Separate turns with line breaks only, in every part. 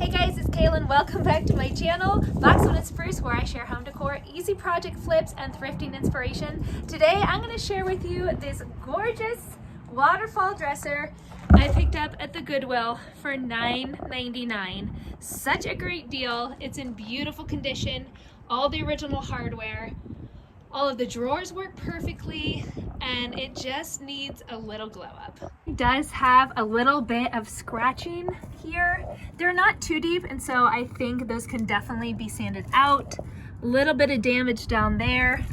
Hey guys, it's Kaylin. Welcome back to my channel, Boxwood and Spruce, where I share home decor, easy project flips, and thrifting inspiration. Today, I'm going to share with you this gorgeous waterfall dresser I picked up at the Goodwill for $9.99. Such a great deal. It's in beautiful condition, all the original hardware. All of the drawers work perfectly, and it just needs a little glow up. It does have a little bit of scratching here. They're not too deep, and so I think those can definitely be sanded out. A little bit of damage down there,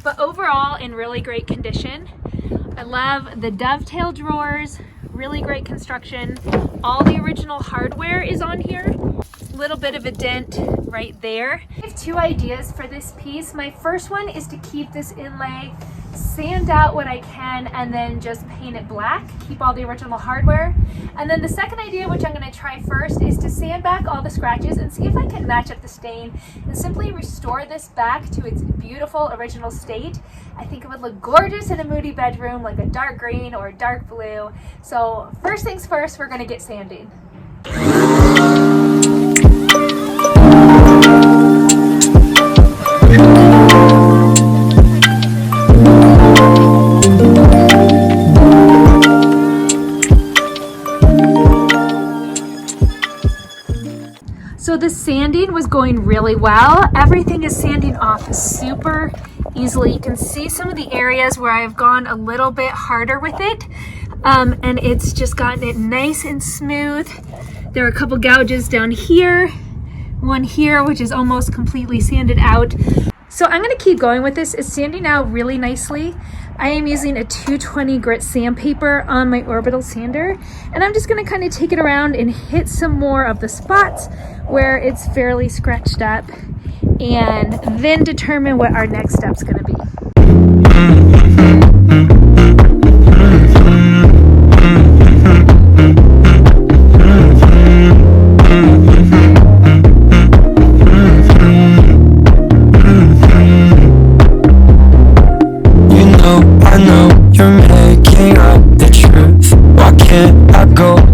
but overall in really great condition. I love the dovetail drawers, really great construction. All the original hardware is on here. Little bit of a dent right there. I have two ideas for this piece. My first one is to keep this inlay, sand out what I can, and then just paint it black, keep all the original hardware. And then the second idea, which I'm going to try first, is to sand back all the scratches and see if I can match up the stain and simply restore this back to its beautiful original state. I think it would look gorgeous in a moody bedroom, like a dark green or a dark blue. So first things first, we're going to get sanding. So the sanding was going really well. Everything is sanding off super easily. You can see some of the areas where I've gone a little bit harder with it, and it's just gotten it nice and smooth. There are a couple gouges down here, one here, which is almost completely sanded out. So I'm going to keep going with this. It's sanding out really nicely. I am using a 220 grit sandpaper on my Orbital Sander, and I'm just going to kind of take it around and hit some more of the spots where it's fairly scratched up, and then determine what our next step's going to be.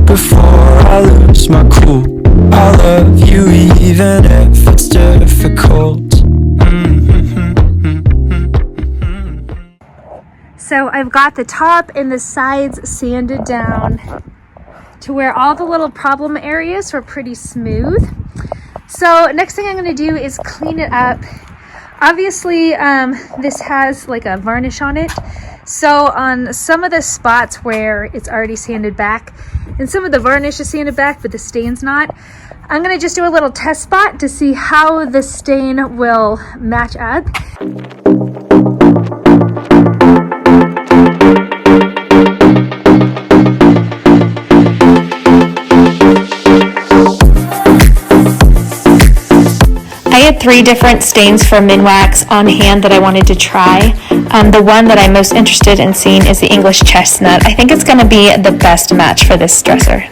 Before I lose my cool, I love you even if it's difficult.
So I've got the top and the sides sanded down to where all the little problem areas were pretty smooth. So next thing I'm going to do is clean it up. Obviously, this has like a varnish on it. So on some of the spots where it's already sanded back, and some of the varnish is sanded back, but the stain's not, I'm going to just do a little test spot to see how the stain will match up.
I had 3 different stains for Minwax on hand that I wanted to try. The one that I'm most interested in seeing is the English Chestnut. I think it's going to be the best match for this dresser.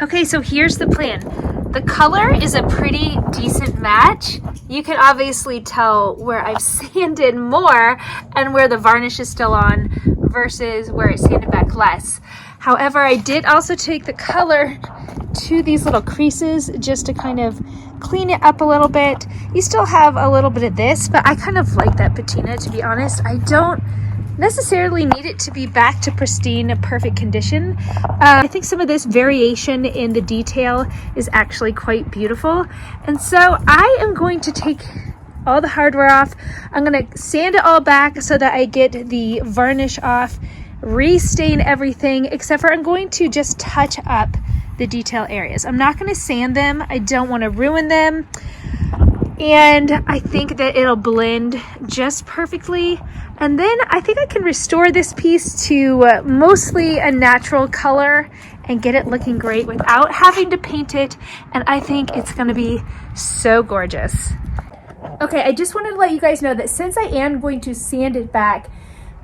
Okay, so here's the plan. The color is a pretty decent match. You can obviously tell where I've sanded more and where the varnish is still on versus where it's sanded back less. However, I did also take the color to these little creases just to kind of clean it up a little bit. You still have a little bit of this, but I kind of like that patina, to be honest. I don't necessarily need it to be back to pristine, perfect condition. I think some of this variation in the detail is actually quite beautiful. And so I am going to take all the hardware off. I'm going to sand it all back so that I get the varnish off, restain everything, except for I'm going to just touch up the detail areas. I'm not going to sand them. I don't want to ruin them. And I think that it'll blend just perfectly. And then I think I can restore this piece to mostly a natural color and get it looking great without having to paint it. And I think it's going to be so gorgeous. Okay, I just wanted to let you guys know that since I am going to sand it back,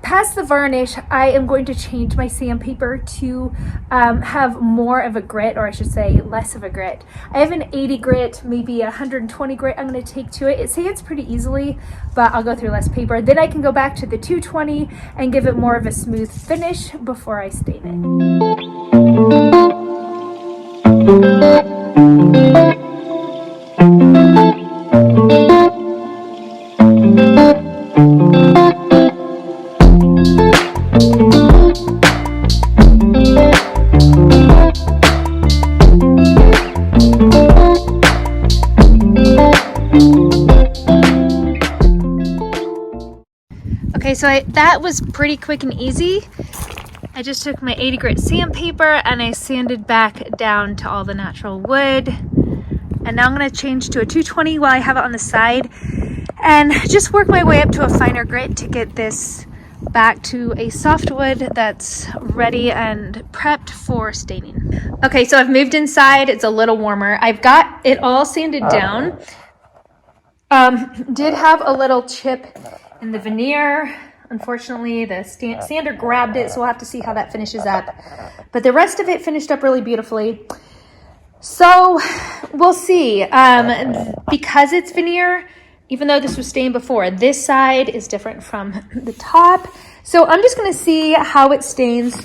past the varnish, I am going to change my sandpaper to have more of a grit, or I should say less of a grit. I have an 80 grit, maybe 120 grit I'm going to take to it. It sands pretty easily, but I'll go through less paper. Then I can go back to the 220 and give it more of a smooth finish before I stain it. Okay, so that was pretty quick and easy. I just took my 80 grit sandpaper and I sanded back down to all the natural wood. And now I'm gonna change to a 220 while I have it on the side and just work my way up to a finer grit to get this back to a soft wood that's ready and prepped for staining. Okay, so I've moved inside. It's a little warmer. I've got it all sanded down. Did have a little chip in the veneer. Unfortunately, the sander grabbed it, so we'll have to see how that finishes up. But the rest of it finished up really beautifully. So we'll see. Because it's veneer, even though this was stained before, this side is different from the top. So I'm just going to see how it stains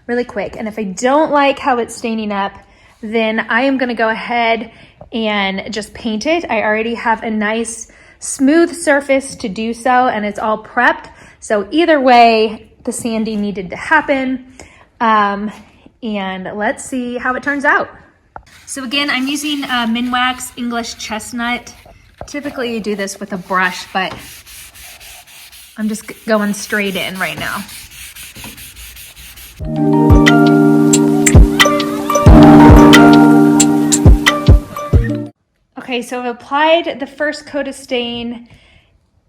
really quick. And if I don't like how it's staining up, then I am going to go ahead and just paint it. I already have a nice smooth surface to do so, and it's all prepped. So either way, the sanding needed to happen. And let's see how it turns out. So again, I'm using Minwax English Chestnut. Typically you do this with a brush, but I'm just going straight in right now. Okay, so I've applied the first coat of stain.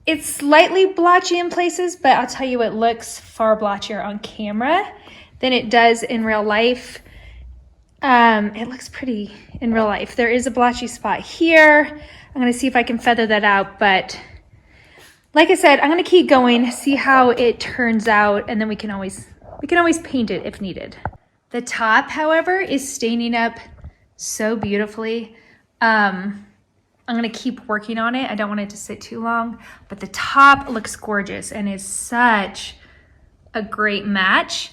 It's slightly blotchy in places, but I'll tell you, it looks far blotchier on camera than it does in real life. It looks pretty in real life. There is a blotchy spot here. I'm gonna see if I can feather that out, but like I said, I'm gonna keep going, see how it turns out, and then we can always paint it if needed. The top, however, is staining up so beautifully. I'm gonna keep working on it. I don't want it to sit too long, but the top looks gorgeous and is such a great match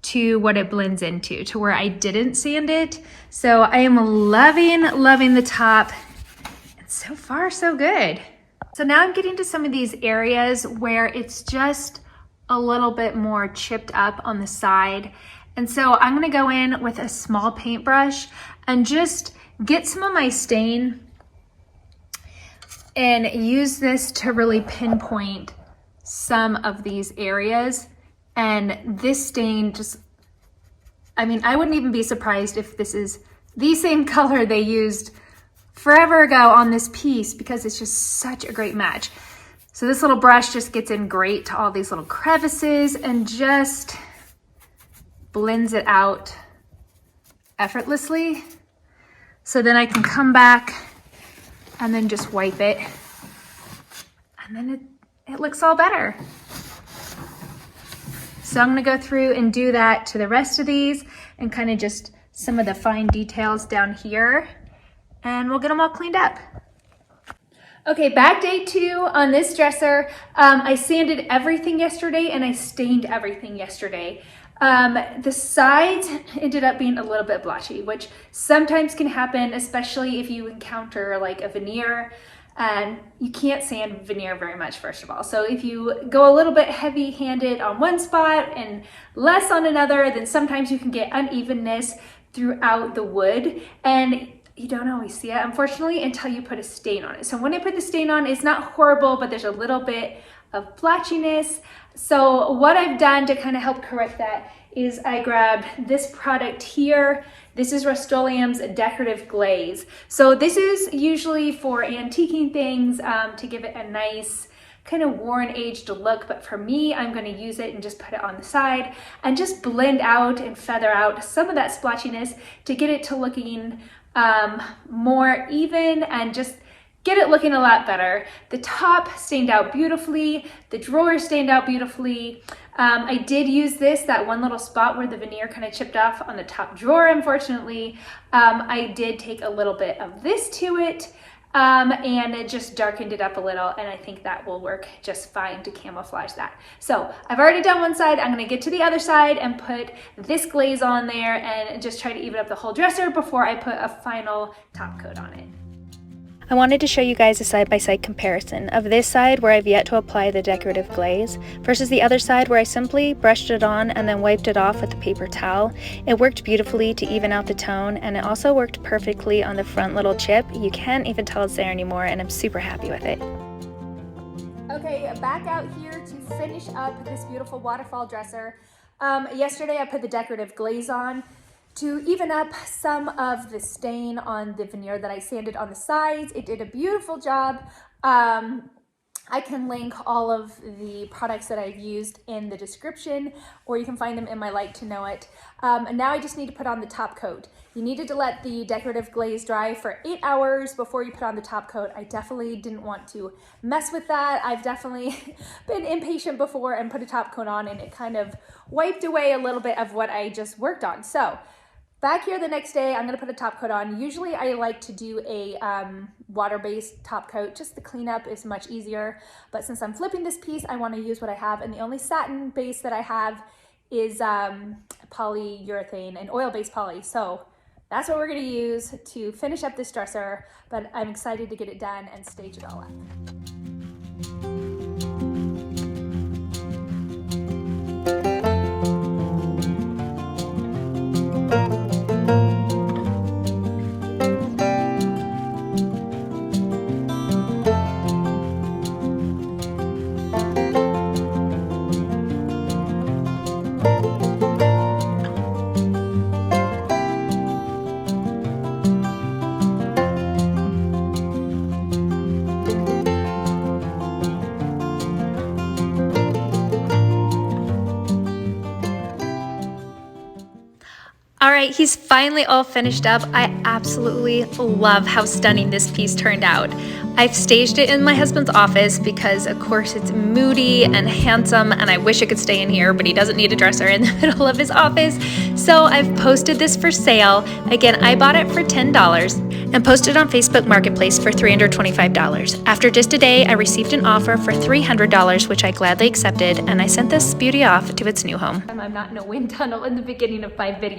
to what it blends into, to where I didn't sand it. So I am loving the top. And so far, so good. So now I'm getting to some of these areas where it's just a little bit more chipped up on the side. And so I'm gonna go in with a small paintbrush and just get some of my stain and use this to really pinpoint some of these areas. And this stain just, I mean, I wouldn't even be surprised if this is the same color they used forever ago on this piece, because it's just such a great match. So this little brush just gets in great to all these little crevices and just blends it out effortlessly. So then I can come back and then just wipe it, and then it looks all better. So I'm gonna go through and do that to the rest of these and kind of just some of the fine details down here, and we'll get them all cleaned up. Okay, back day 2 on this dresser. I sanded everything yesterday and I stained everything yesterday. The sides ended up being a little bit blotchy, which sometimes can happen, especially if you encounter like a veneer, and you can't sand veneer very much, first of all. So if you go a little bit heavy-handed on one spot and less on another, then sometimes you can get unevenness throughout the wood, and you don't always see it, unfortunately, until you put a stain on it. So when I put the stain on, it's not horrible, but there's a little bit of blotchiness. So what I've done to kind of help correct that is I grabbed this product here. This is Rust-Oleum's Decorative Glaze. So this is usually for antiquing things, to give it a nice kind of worn, aged look. But for me, I'm going to use it and just put it on the side and just blend out and feather out some of that splotchiness to get it to looking more even, and just get it looking a lot better. The top stained out beautifully, the drawer stained out beautifully. I did use that one little spot where the veneer kind of chipped off on the top drawer, unfortunately. I did take a little bit of this to it, and it just darkened it up a little, and I think that will work just fine to camouflage that. So I've already done one side. I'm gonna get to the other side and put this glaze on there and just try to even up the whole dresser before I put a final top coat on it.
I wanted to show you guys a side-by-side comparison of this side where I've yet to apply the decorative glaze versus the other side where I simply brushed it on and then wiped it off with a paper towel. It worked beautifully to even out the tone, and it also worked perfectly on the front little chip. You can't even tell it's there anymore, and I'm super happy with it.
Okay, back out here to finish up this beautiful waterfall dresser. Yesterday I put the decorative glaze on to even up some of the stain on the veneer that I sanded on the sides. It did a beautiful job. I can link all of the products that I've used in the description, or you can find them in my Like to Know It. And now I just need to put on the top coat. You needed to let the decorative glaze dry for 8 hours before you put on the top coat. I definitely didn't want to mess with that. I've definitely been impatient before and put a top coat on, and it kind of wiped away a little bit of what I just worked on. So back here the next day, I'm gonna put a top coat on. Usually I like to do a water-based top coat. Just the cleanup is much easier. But since I'm flipping this piece, I wanna use what I have. And the only satin base that I have is polyurethane, an oil-based poly. So that's what we're gonna use to finish up this dresser. But I'm excited to get it done and stage it all up.
All right, he's finally all finished up. I absolutely love how stunning this piece turned out. I've staged it in my husband's office because of course it's moody and handsome, and I wish it could stay in here, but he doesn't need a dresser in the middle of his office. So I've posted this for sale. Again, I bought it for $10 and posted on Facebook Marketplace for $325. After just a day, I received an offer for $300, which I gladly accepted, and I sent this beauty off to its new home.
I'm not in a wind tunnel in the beginning of my video.